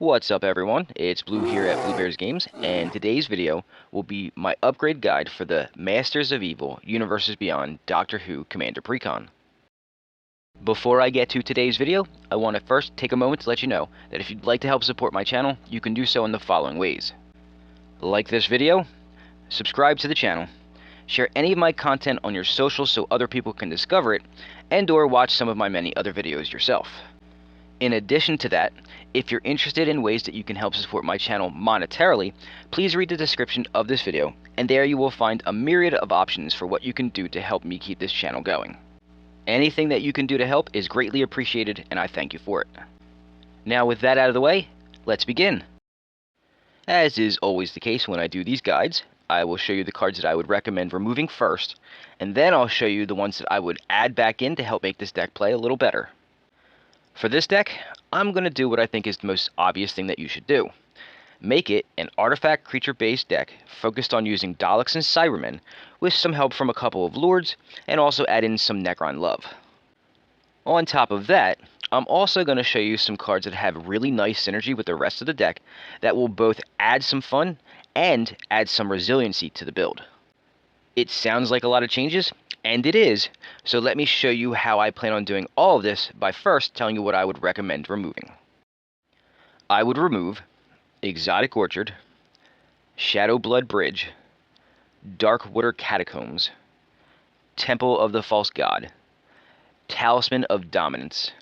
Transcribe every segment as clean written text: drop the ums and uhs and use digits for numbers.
What's up everyone, it's Blue here at Blue Bears Games, and today's video will be my upgrade guide for the Masters of Evil Universes Beyond Doctor Who Commander Precon. Before I get to today's video, I want to first take a moment to let you know that if you'd like to help support my channel, you can do so in the following ways. Like this video, subscribe to the channel, share any of my content on your socials so other people can discover it, and or watch some of my many other videos yourself. In addition to that, if you're interested in ways that you can help support my channel monetarily, please read the description of this video, and there you will find a myriad of options for what you can do to help me keep this channel going. Anything that you can do to help is greatly appreciated, and I thank you for it. Now with that out of the way, let's begin. As is always the case when I do these guides, I will show you the cards that I would recommend removing first, and then I'll show you the ones that I would add back in to help make this deck play a little better. For this deck, I'm going to do what I think is the most obvious thing that you should do. Make it an artifact creature-based deck focused on using Daleks and Cybermen, with some help from a couple of Lords, and also add in some Necron love. On top of that, I'm also going to show you some cards that have really nice synergy with the rest of the deck that will both add some fun and add some resiliency to the build. It sounds like a lot of changes, and it is, so let me show you how I plan on doing all of this by first telling you what I would recommend removing. I would remove Exotic Orchard, Shadow Blood Bridge, Darkwater Catacombs, Temple of the False God, Talisman of Dominance,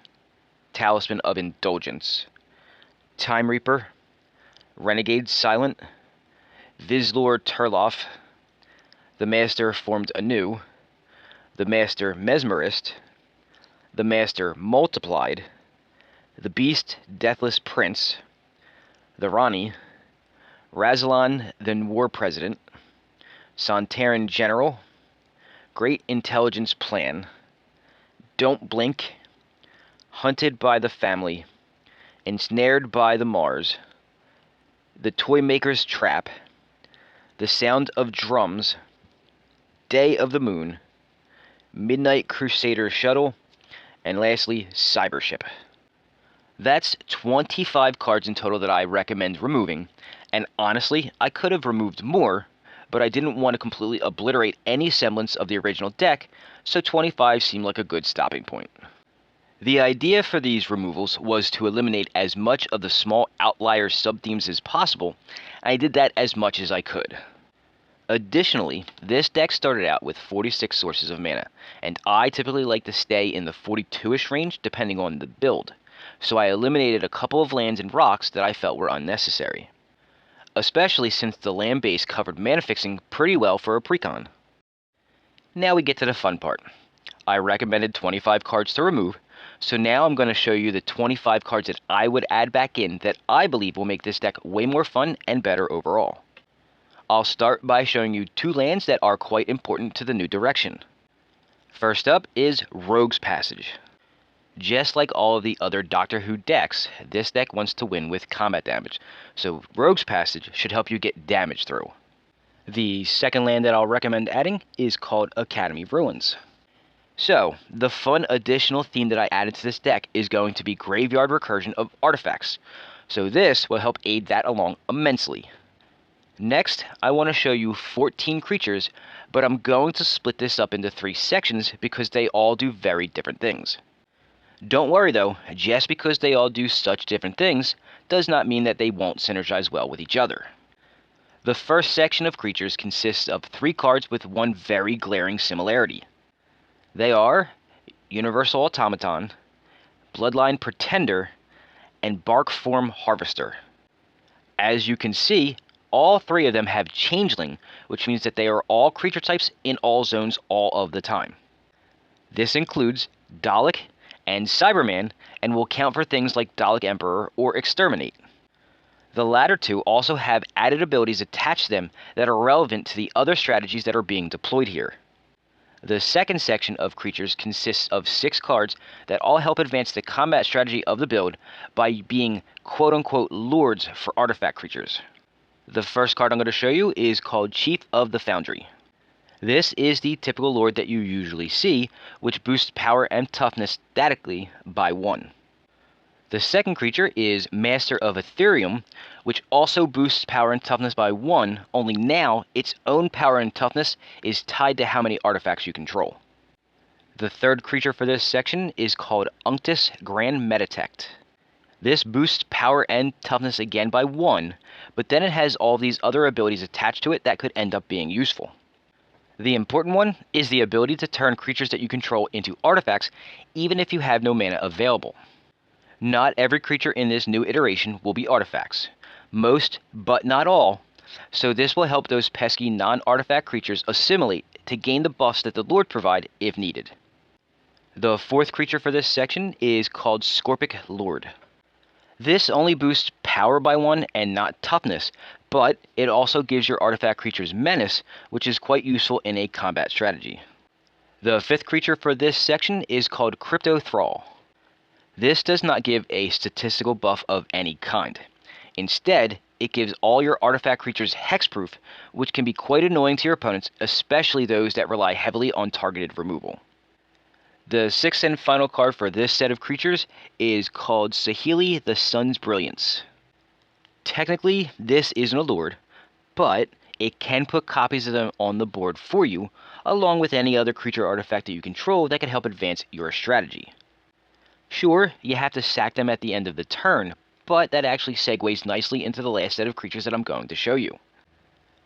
Talisman of Indulgence, Time Reaper, Renegade Silent, Vizlor Turloff, the Master Formed Anew, the Master Mesmerist, the Master Multiplied, the Beast Deathless Prince, the Rani, Razalon the War President, Sontaran General, Great Intelligence Plan, Don't Blink, Hunted by the Family, Ensnared by the Mars, the Toymaker's Trap, the Sound of Drums, Day of the Moon, Midnight Crusader Shuttle, and lastly, Cybership. That's 25 cards in total that I recommend removing, and honestly, I could have removed more, but I didn't want to completely obliterate any semblance of the original deck, so 25 seemed like a good stopping point. The idea for these removals was to eliminate as much of the small outlier sub-themes as possible, and I did that as much as I could. Additionally, this deck started out with 46 sources of mana, and I typically like to stay in the 42-ish range depending on the build, so I eliminated a couple of lands and rocks that I felt were unnecessary. Especially since the land base covered mana fixing pretty well for a precon. Now we get to the fun part. I recommended 25 cards to remove, so now I'm going to show you the 25 cards that I would add back in that I believe will make this deck way more fun and better overall. I'll start by showing you two lands that are quite important to the new direction. First up is Rogue's Passage. Just like all of the other Doctor Who decks, this deck wants to win with combat damage, so Rogue's Passage should help you get damage through. The second land that I'll recommend adding is called Academy Ruins. So, the fun additional theme that I added to this deck is going to be Graveyard Recursion of Artifacts, so this will help aid that along immensely. Next, I want to show you 14 creatures, but I'm going to split this up into 3 sections because they all do very different things. Don't worry though, just because they all do such different things does not mean that they won't synergize well with each other. The first section of creatures consists of 3 cards with one very glaring similarity. They are Universal Automaton, Bloodline Pretender, and Bark Form Harvester. As you can see, all 3 of them have Changeling, which means that they are all creature types in all zones all of the time. This includes Dalek and Cyberman, and will count for things like Dalek Emperor or Exterminate. The latter 2 also have added abilities attached to them that are relevant to the other strategies that are being deployed here. The second section of creatures consists of 6 cards that all help advance the combat strategy of the build by being quote-unquote lords for artifact creatures. The first card I'm going to show you is called Chief of the Foundry. This is the typical lord that you usually see, which boosts power and toughness statically by 1. The second creature is Master of Ethereum, which also boosts power and toughness by 1, only now its own power and toughness is tied to how many artifacts you control. The third creature for this section is called Unctus Grand Metatect. This boosts power and toughness again by 1, but then it has all these other abilities attached to it that could end up being useful. The important one is the ability to turn creatures that you control into artifacts, even if you have no mana available. Not every creature in this new iteration will be artifacts. Most, but not all, so this will help those pesky non-artifact creatures assimilate to gain the buffs that the Lord provide if needed. The fourth creature for this section is called Scorpic Lord. This only boosts power by 1 and not toughness, but it also gives your artifact creatures menace, which is quite useful in a combat strategy. The fifth creature for this section is called Crypto Thrall. This does not give a statistical buff of any kind. Instead, it gives all your artifact creatures hexproof, which can be quite annoying to your opponents, especially those that rely heavily on targeted removal. The sixth and final card for this set of creatures is called Saheeli the Sun's Brilliance. Technically, this isn't a Lord, but it can put copies of them on the board for you, along with any other creature artifact that you control that can help advance your strategy. Sure, you have to sack them at the end of the turn, but that actually segues nicely into the last set of creatures that I'm going to show you.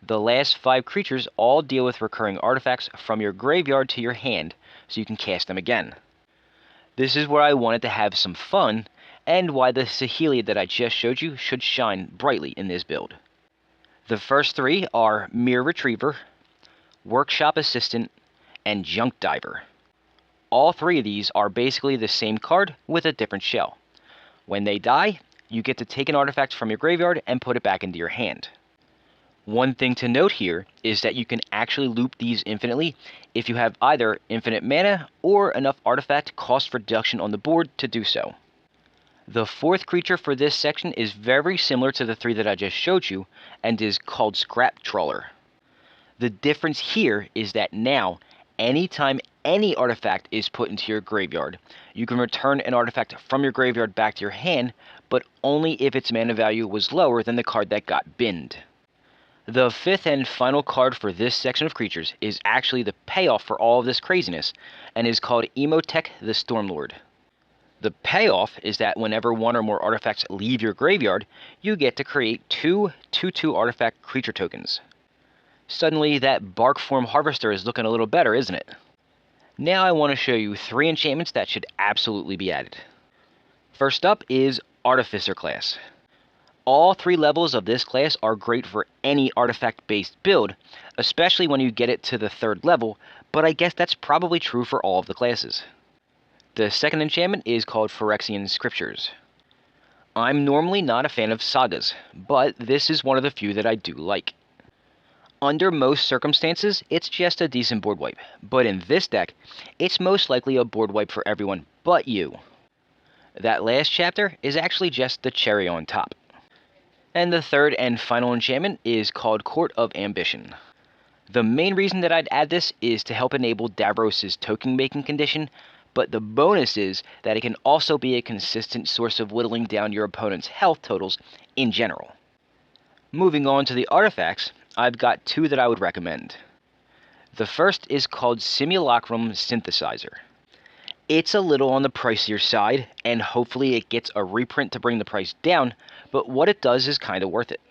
The last 5 creatures all deal with recurring artifacts from your graveyard to your hand, so you can cast them again. This is where I wanted to have some fun, and why the Saheeli that I just showed you should shine brightly in this build. The first 3 are Mirror Retriever, Workshop Assistant, and Junk Diver. All 3 of these are basically the same card with a different shell. When they die, you get to take an artifact from your graveyard and put it back into your hand. One thing to note here is that you can actually loop these infinitely if you have either infinite mana or enough artifact cost reduction on the board to do so. The fourth creature for this section is very similar to the 3 that I just showed you and is called Scrap Trawler. The difference here is that now, anytime any artifact is put into your graveyard, you can return an artifact from your graveyard back to your hand, but only if its mana value was lower than the card that got binned. The fifth and final card for this section of creatures is actually the payoff for all of this craziness, and is called Emotech the Stormlord. The payoff is that whenever 1 or more artifacts leave your graveyard, you get to create 2 2/2 artifact creature tokens. Suddenly, that Bark Form Harvester is looking a little better, isn't it? Now I want to show you 3 enchantments that should absolutely be added. First up is Artificer class. All 3 levels of this class are great for any artifact-based build, especially when you get it to the 3rd level, but I guess that's probably true for all of the classes. The second enchantment is called Phyrexian Scriptures. I'm normally not a fan of sagas, but this is one of the few that I do like. Under most circumstances, it's just a decent board wipe, but in this deck, it's most likely a board wipe for everyone but you. That last chapter is actually just the cherry on top. And the third and final enchantment is called Court of Ambition. The main reason that I'd add this is to help enable Davros' token making condition, but the bonus is that it can also be a consistent source of whittling down your opponent's health totals in general. Moving on to the artifacts, I've got 2 that I would recommend. The first is called Simulacrum Synthesizer. It's a little on the pricier side, and hopefully it gets a reprint to bring the price down, but what it does is kinda worth it.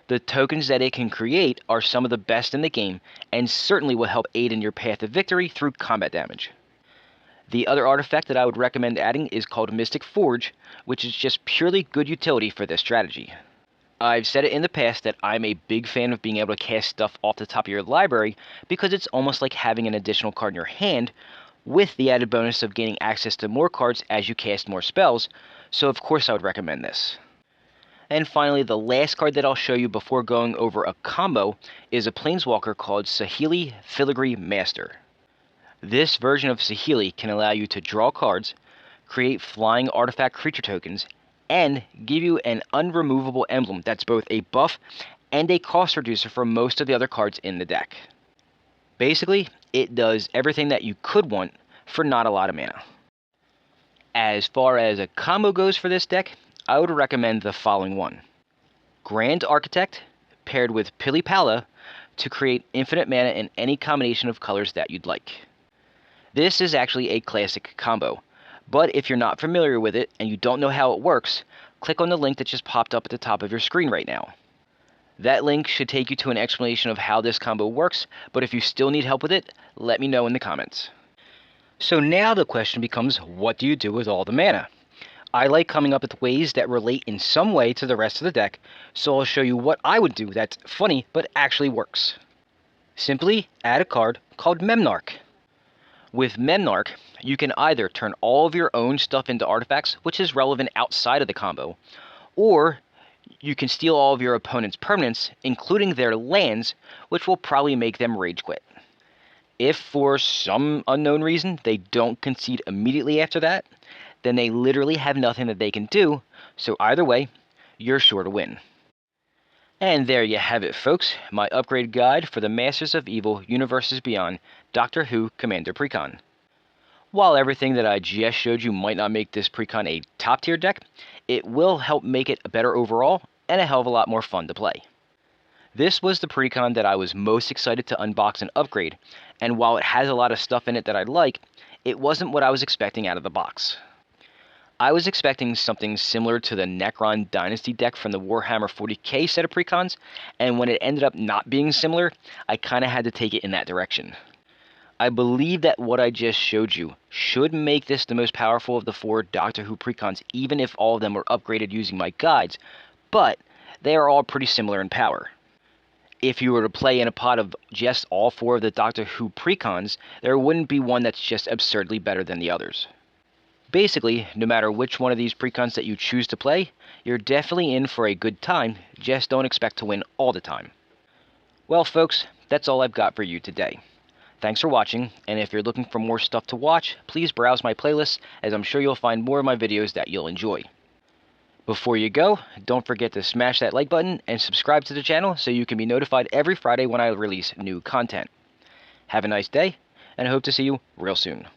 The tokens that it can create are some of the best in the game, and certainly will help aid in your path to victory through combat damage. The other artifact that I would recommend adding is called Mystic Forge, which is just purely good utility for this strategy. I've said it in the past that I'm a big fan of being able to cast stuff off the top of your library, because it's almost like having an additional card in your hand, with the added bonus of gaining access to more cards as you cast more spells, so of course I would recommend this. And finally, the last card that I'll show you before going over a combo is a Planeswalker called Saheeli Filigree Master. This version of Saheeli can allow you to draw cards, create flying artifact creature tokens, and give you an unremovable emblem that's both a buff and a cost reducer for most of the other cards in the deck. Basically, it does everything that you could want for not a lot of mana. As far as a combo goes for this deck, I would recommend the following one. Grand Architect paired with Pili-Pala to create infinite mana in any combination of colors that you'd like. This is actually a classic combo, but if you're not familiar with it and you don't know how it works, click on the link that just popped up at the top of your screen right now. That link should take you to an explanation of how this combo works, but if you still need help with it, let me know in the comments. So now the question becomes, what do you do with all the mana? I like coming up with ways that relate in some way to the rest of the deck, so I'll show you what I would do that's funny but actually works. Simply add a card called Memnarch. With Memnarch, you can either turn all of your own stuff into artifacts, which is relevant outside of the combo, or you can steal all of your opponent's permanents, including their lands, which will probably make them rage quit. If for some unknown reason they don't concede immediately after that, then they literally have nothing that they can do, so either way, you're sure to win. And there you have it, folks, my upgrade guide for the Masters of Evil Universes Beyond Doctor Who Commander Precon. While everything that I just showed you might not make this Precon a top tier deck, it will help make it better overall and a hell of a lot more fun to play. This was the Precon that I was most excited to unbox and upgrade, and while it has a lot of stuff in it that I like, it wasn't what I was expecting out of the box. I was expecting something similar to the Necron Dynasty deck from the Warhammer 40k set of Precons, and when it ended up not being similar, I kinda had to take it in that direction. I believe that what I just showed you should make this the most powerful of the 4 Doctor Who Precons, even if all of them were upgraded using my guides, but they are all pretty similar in power. If you were to play in a pot of just all 4 of the Doctor Who Precons, there wouldn't be one that's just absurdly better than the others. Basically, no matter which one of these Precons that you choose to play, you're definitely in for a good time, just don't expect to win all the time. Well folks, that's all I've got for you today. Thanks for watching, and if you're looking for more stuff to watch, please browse my playlists, as I'm sure you'll find more of my videos that you'll enjoy. Before you go, don't forget to smash that like button and subscribe to the channel so you can be notified every Friday when I release new content. Have a nice day, and I hope to see you real soon.